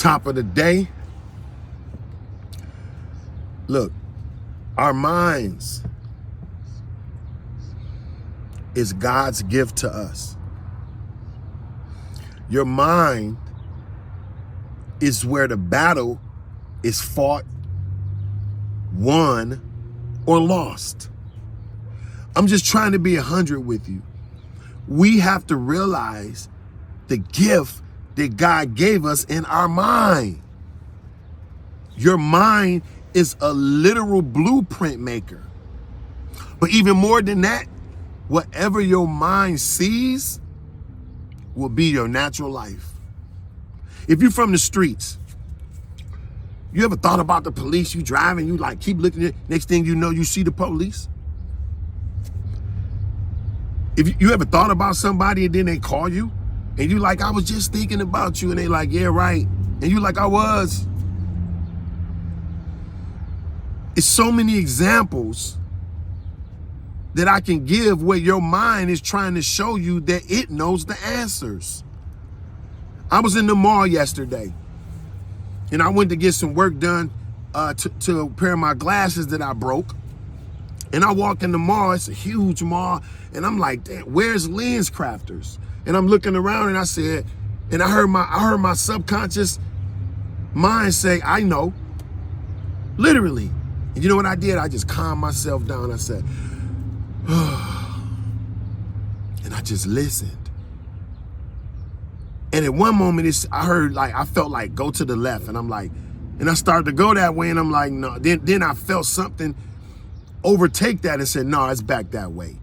Top of the day. Look, our minds is God's gift to us. Your mind is where the battle is fought, won, or lost. I'm just trying to be 100 with you. We have to realize the gift that God gave us in our mind. Your mind is a literal blueprint maker. But even more than that, whatever your mind sees will be your natural life. If you're from the streets, you ever thought about the police? You driving, you like keep looking at it. Next thing you know, you see the police. If you ever thought about somebody and then they call you and you like, I was just thinking about you, and they like, yeah, right. And you like, I was. It's so many examples that I can give where your mind is trying to show you that it knows the answers. I was in the mall yesterday and I went to get some work done to a pair of my glasses that I broke. And I walk in the mall, it's a huge mall, and I'm like, damn, where's Lens Crafters? And I'm looking around and I said, and I heard my subconscious mind say, I know, literally. And you know what I did? I just calmed myself down. I said, and I just listened. And at one moment, I felt like go to the left, and I'm like, and I started to go that way, and I'm like, no. Then I felt something overtake that and said, no, it's back that way.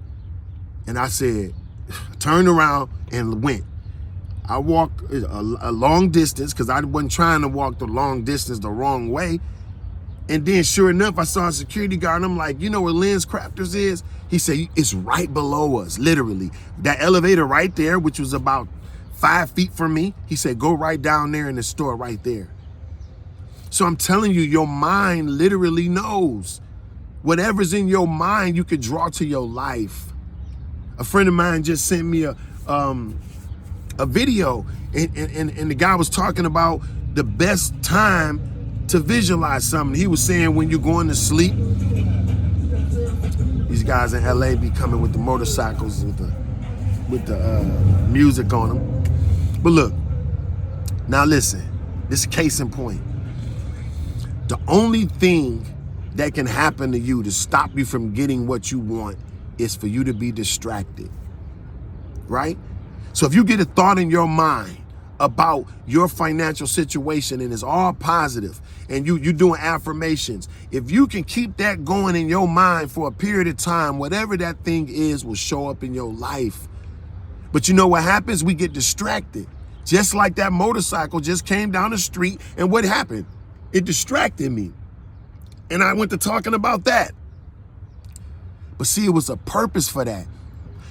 And I said, turned around and went. I walked a long distance because I wasn't trying to walk the long distance the wrong way. And then sure enough, I saw a security guard, and I'm like, you know where Lens Crafters is? He said, it's right below us, literally. That elevator right there, which was about 5 feet from me, he said, go right down there in the store right there. So I'm telling you, your mind literally knows. Whatever's in your mind, you could draw to your life. A friend of mine just sent me a video, and the guy was talking about the best time to visualize something. He was saying when you're going to sleep, these guys in LA be coming with the motorcycles with the music on them. But look, now listen, this is case in point. The only thing that can happen to you to stop you from getting what you want is for you to be distracted, right? So if you get a thought in your mind about your financial situation and it's all positive and you're doing affirmations, if you can keep that going in your mind for a period of time, whatever that thing is will show up in your life. But you know what happens? We get distracted. Just like that motorcycle just came down the street, and what happened? It distracted me. And I went to talking about that. But see, it was a purpose for that.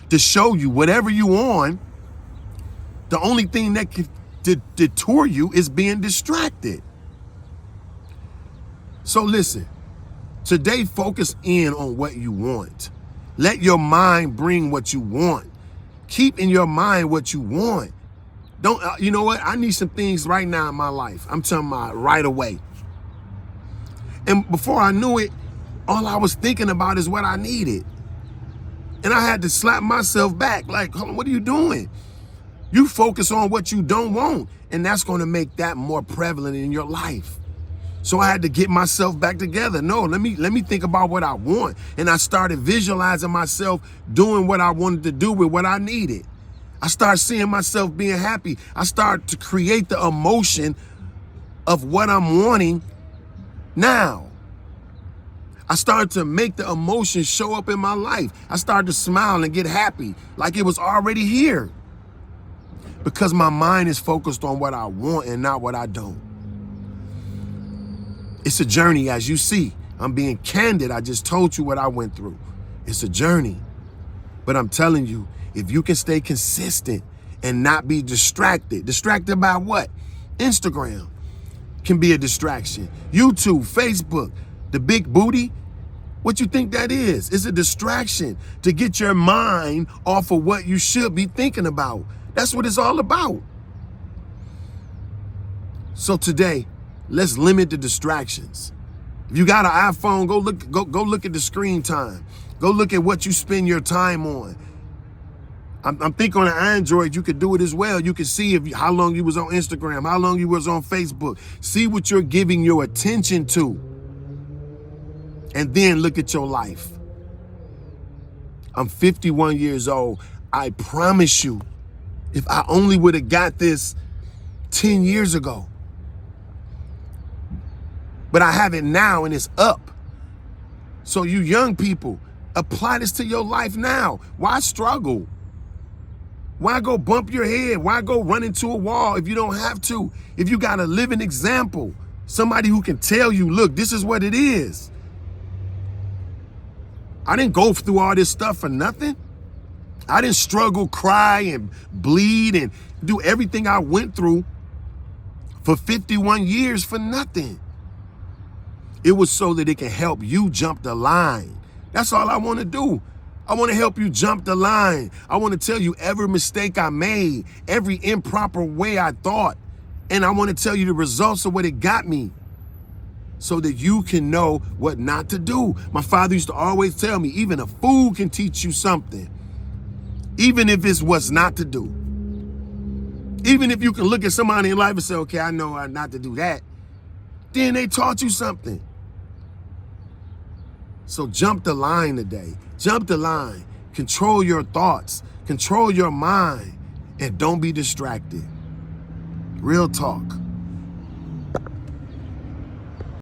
To show you whatever you on, the only thing that could deter you is being distracted. So listen, today focus in on what you want. Let your mind bring what you want. Keep in your mind what you want. Don't, you know what? I need some things right now in my life. I'm talking about right away. And before I knew it, all I was thinking about is what I needed. And I had to slap myself back. Like, hold on, what are you doing? You focus on what you don't want, and that's going to make that more prevalent in your life. So I had to get myself back together. No, let me think about what I want. And I started visualizing myself doing what I wanted to do with what I needed. I started seeing myself being happy. I started to create the emotion of what I'm wanting now. I started to make the emotion show up in my life. I started to smile and get happy like it was already here. Because my mind is focused on what I want and not what I don't. It's a journey, as you see. I'm being candid. I just told you what I went through. It's a journey. But I'm telling you, if you can stay consistent and not be distracted. Distracted by what? Instagram can be a distraction. YouTube, Facebook, the big booty. What you think that is? It's a distraction to get your mind off of what you should be thinking about. That's what it's all about. So today, let's limit the distractions. If you got an iPhone, go look at the screen time. Go look at what you spend your time on. I'm thinking on an Android, you could do it as well. You can see how long you was on Instagram, how long you was on Facebook. See what you're giving your attention to. And then look at your life. I'm 51 years old. I promise you, if I only would have got this 10 years ago, but I have it now and it's up. So you young people, apply this to your life now. Why struggle? Why go bump your head? Why go run into a wall if you don't have to? If you got a living example, somebody who can tell you, look, this is what it is. I didn't go through all this stuff for nothing. I didn't struggle, cry, and bleed and do everything I went through for 51 years for nothing. It was so that it can help you jump the line. That's all I want to do. I want to help you jump the line. I want to tell you every mistake I made, every improper way I thought, and I want to tell you the results of what it got me so that you can know what not to do. My father used to always tell me, even a fool can teach you something, even if it's what's not to do. Even if you can look at somebody in life and say, okay, I know not to do that, then they taught you something. So jump the line today. Jump the line. Control your thoughts. Control your mind. And don't be distracted. Real talk.